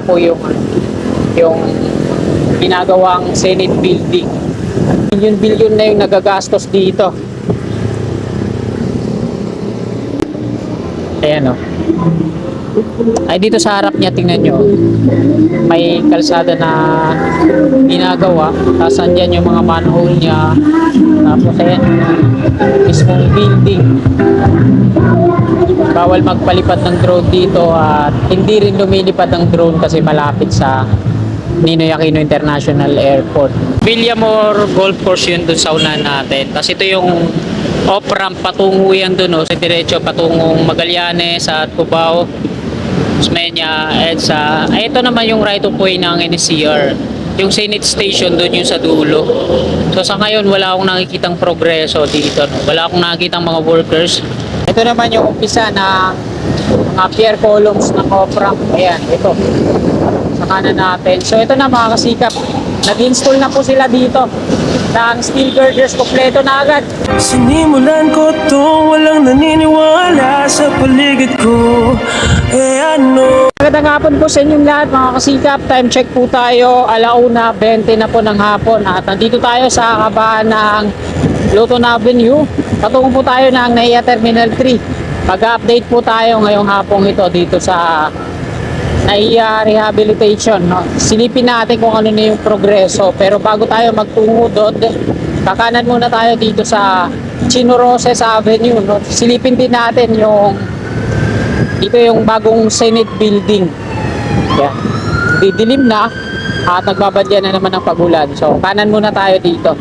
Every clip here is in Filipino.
po yung ginagawang Senate building. Bilyon-bilyon na yung nagagastos dito. Ayan o. Ay, dito sa harap niya, tingnan nyo. May kalsada na ginagawa. Tapos andyan yung mga manhole niya. Tapos ayan, mismong building. Bawal magpalipad ng drone dito at hindi rin lumilipad ng drone kasi malapit sa Ninoy Aquino International Airport. Villamor Golf Course yun dun sa unahan natin. Tapos ito yung off-ramp patungo yan dun, sa diretso patungong Magallanes at Cubao, Osmeña, EDSA. Ay, ito naman yung right of way ng NCR. Yung Senate Station dun yung sa dulo. So sa ngayon wala akong nakikitang progreso dito, no? Wala akong nakikitang mga workers. Ito naman yung umpisa na mga pier columns ng off-ramp. Ayan, ito sa kanan natin. So ito na mga kasikap, nag-install na po sila dito ng steel girders, kompleto na agad. Sinimulan ko to, walang naniniwala sa paligid ko. Ano? Magandang hapon po sa inyong lahat mga kasikap. Time check po tayo, 1:20 na po ng hapon. At nandito tayo sa kabahan ng Luton Avenue. Patungo po tayo ng NAIA Terminal 3. Mag-update po tayo ngayong hapong ito dito sa NAIA Rehabilitation, no? Silipin natin kung ano na yung progreso. Pero bago tayo magtungo doon, kakanan muna tayo dito sa Chino Roces Avenue, no? Silipin din natin yung ito yung bagong Senate building. Yan. Didilim na at nagbabadya na naman ng pagulan. So kanan muna tayo dito,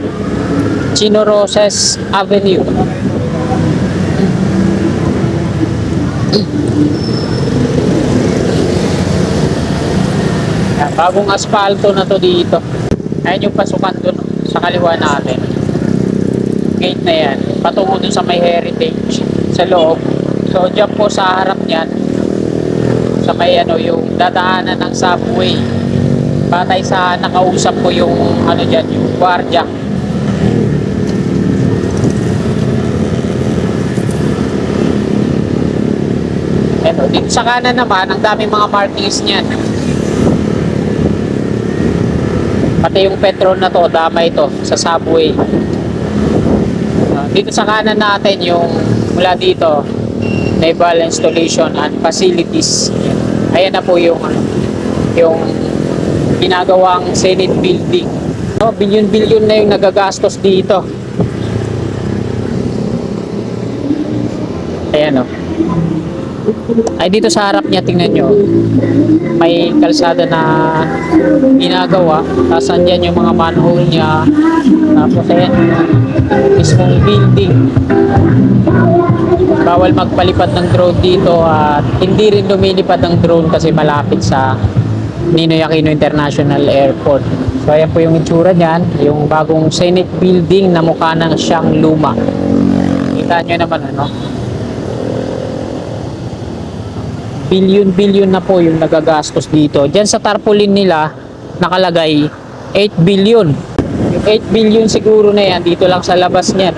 Chino Roces Avenue. Yan, bagong asfalto na to dito. Ayan yung pasukan dun sa kaliwa natin. Gate na yan, patungo dun sa may heritage sa loob. So dyan po sa harap niyan, sa may yung dadaanan ng subway, patay sa nakausap ko yung dyan, yung gwardiya. Dito sa kanan naman, ang daming mga markings niyan. Pati yung petrol na to, damay ito sa subway. Dito sa kanan natin, yung mula dito, naval installation and facilities. Ayan na po yung ginagawang Senate building. Bilyon-bilyon na yung nagagastos dito. Ayan o. Ay, dito sa harap niya, tingnan nyo, may kalsada na ginagawa. Tapos andyan yung mga manhole niya. Tapos ayan, mismong building. Bawal magpalipad ng drone dito at hindi rin lumilipad ng drone kasi malapit sa Ninoy Aquino International Airport. So ayan po yung itsura niyan, yung bagong Senate building na mukha ng siyang luma. Kita nyo naman bilyon-bilyon na po yung nagagastos dito. Diyan sa tarpaulin nila nakalagay 8 billion. Yung 8 billion siguro na yan dito lang sa labas niyan.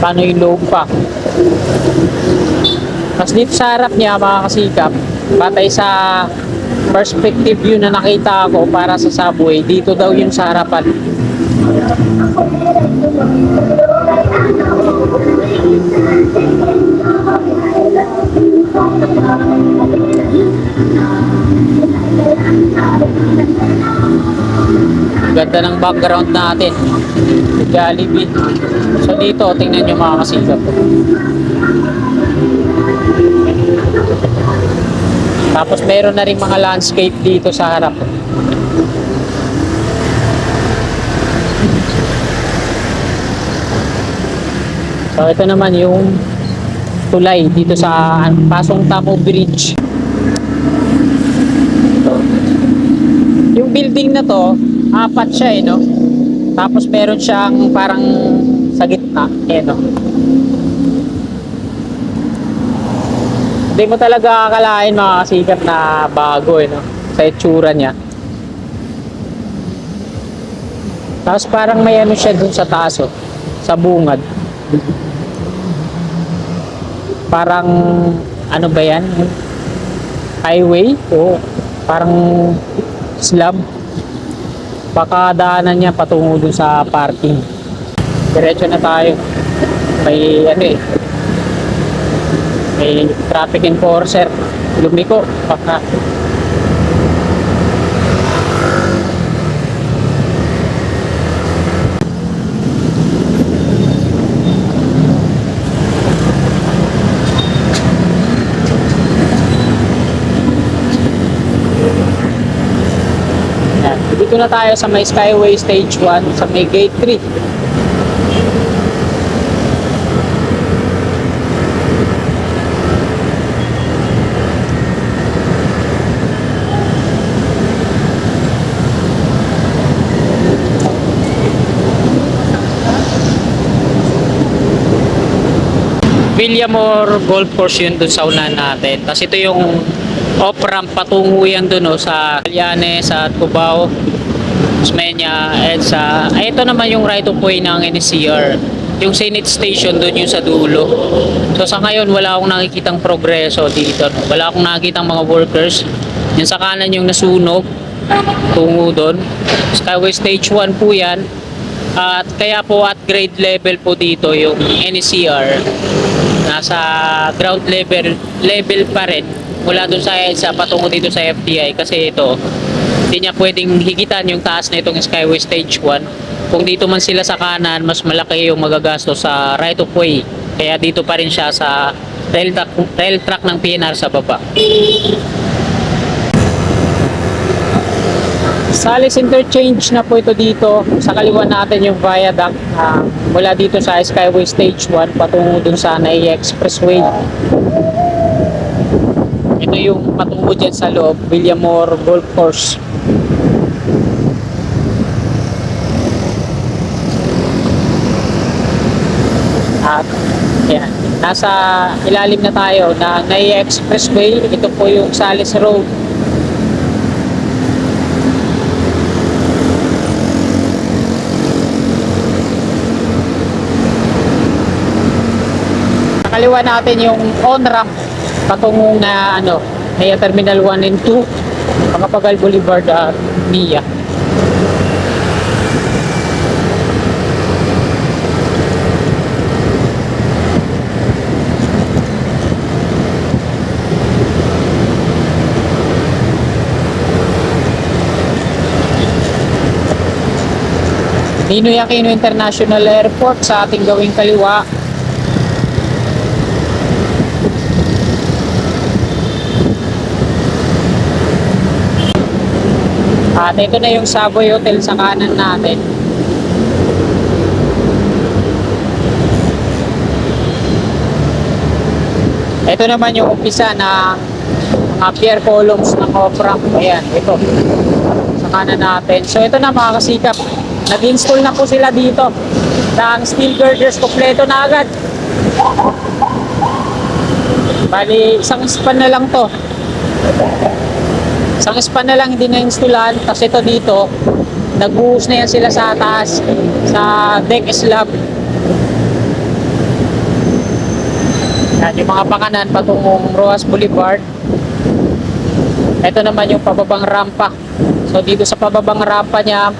Paano yung loob pa? Tapos dito sa harap niya mga kasikap, batay sa perspective view na nakita ko para sa subway, dito daw yun sa harapan. Ganda ng background natin, Jollibee. So dito, tingnan nyo mga kasikap. Tapos meron na rin mga landscape dito sa harap. So ito naman yung tulay dito sa Pasong Tamo Bridge. Yung building na to, apat siya no? Tapos meron siyang parang sa gitna, no? Hindi mo talaga akalain mga kasikap na bago no? Sa itsura niya. Tapos parang may siya dun sa taas sa bungad. Parang ano ba yan? Highway? parang slab. Baka daanan niya patungo dun sa parking. Diretso na tayo. May ano eh. May traffic enforcer. Lumiko. Baka. Yan. Dito na tayo sa may Skyway Stage 1 sa may Gate 3. Villamor Golf Course yun dun sa unahan natin. Tapos ito yung off-ramp patungo yan dun sa Calyanes at Cubao, Osmeña, EDSA. Ay, ito naman yung right of way ng NCR. Yung Senate Station dun yung sa dulo. So sa ngayon wala akong nakikitang progreso dito. Wala akong nakikitang mga workers. Yung sa kanan yung nasunog tungo dun. Skyway Stage 1 po yan. At kaya po at grade level po dito yung NCR. Nasa ground level pa rin mula doon sa EDSA patungo dito sa FTI kasi ito hindi niya pwedeng higitan yung taas na itong Skyway Stage 1. Kung dito man sila sa kanan, mas malaki yung magagasto sa right of way, kaya dito pa rin siya sa rail track ng PNR sa baba. Salis Interchange na po ito dito. Sa kaliwa natin yung viaduct mula dito sa Skyway Stage 1 patungo dun sa NAIA Expressway. Ito yung patungo dyan sa loob, Villamor Golf Course. At yan, nasa ilalim na tayo na NAIA Expressway. Ito po yung Salis Road. Kaliwa natin yung on-ramp patungong na NAIA Terminal 1 and 2, Macapagal Boulevard at NIA. Ninoy Aquino International Airport sa ating gawing kaliwa. At ito na yung Savoy Hotel sa kanan natin. Ito naman yung umpisa na mga pier columns ng off-ramp. Ayan, ito. Sa kanan natin. So ito na mga kasikap. Nag-install na po sila dito. Ang steel girders, kompleto na agad. Bali, isang span na lang to. Isang span na lang hindi na-installan. Tapos ito dito, nag-uus na yan sila sa taas, sa deck slab. Yan, yung mga pakanan patungong Rojas Boulevard. Ito naman yung pababang rampa. So dito sa pababang rampa niya,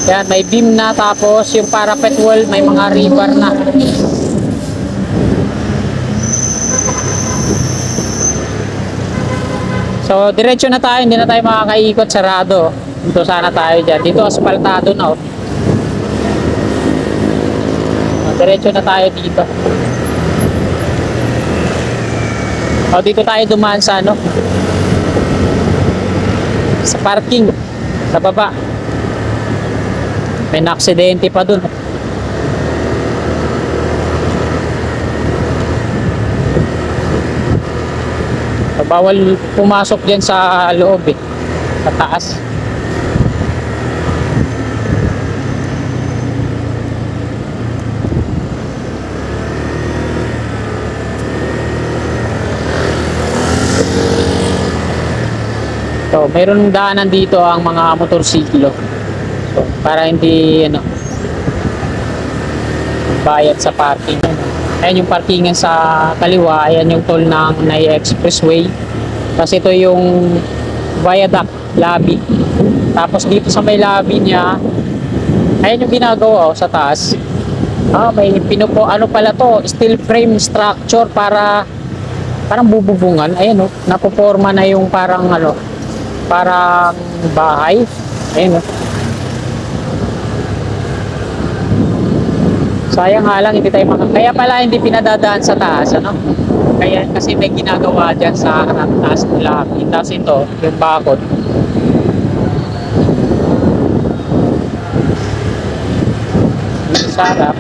yan, may beam na, tapos yung parapet wall, may mga rebar na. So, diretso na tayo, hindi na tayo makakaikot, sarado. Dito sana tayo dyan. Dito, asfaltado na, oh. Diretso na tayo dito. O, dito tayo dumaan sa sa parking. Sa baba. May na-aksidente pa dun. Bawal pumasok dyan sa loob sa taas. So, mayroon daanan dito ang mga motorsiklo. So, para hindi bayad sa parking. Ayan yung parkingan sa kaliwa, ayan yung toll ng NAIA Expressway. Tapos ito yung viaduct lobby. Tapos dito sa may lobby niya, ayun yung ginagawa sa taas. May pinupo, ano pala to, steel frame structure para parang bububungan. Ayun napoforma na yung parang parang bahay. Ayun sayang nga lang hindi tayo kaya pala hindi pinadadaan sa taas, kaya kasi may ginagawa dyan sa taas ng lobby. Tapos ito yung bakod. Sarap.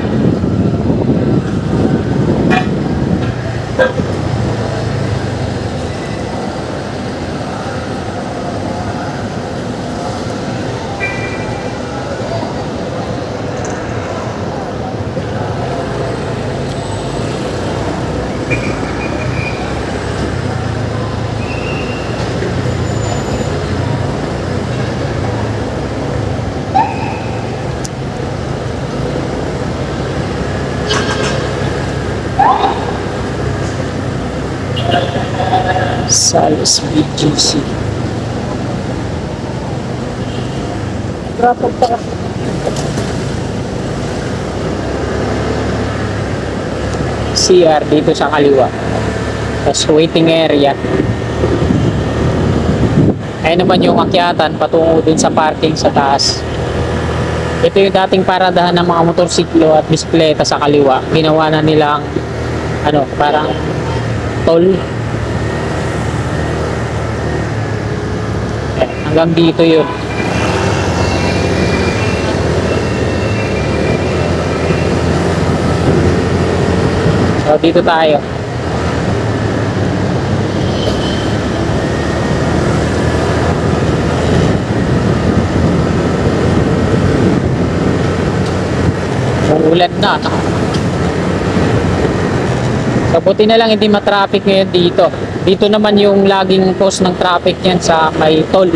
Salis BGC. Rapag pa. CR dito sa kaliwa. Tapos waiting area. Ayun naman yung akyatan patungo dun sa parking sa taas. Ito yung dating paradahan ng mga motorsiklo at bisikleta sa kaliwa. Ginawa na nilang parang toll. Hanggang dito yun. So dito tayo. Uulan na. So buti na lang hindi ma-traffic ngayon dito. Dito naman yung laging cause ng traffic niyan sa may toll.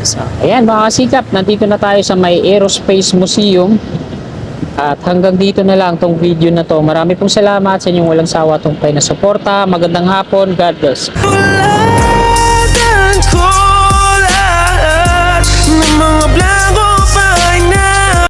So, ayan mga kasikap, nandito na tayo sa may Aerospace Museum. At hanggang dito na lang tong video na to. Marami pong salamat sa inyong walang sawa tumpay na suporta. Magandang hapon, God bless. Tulad ko lahat ng mga blanco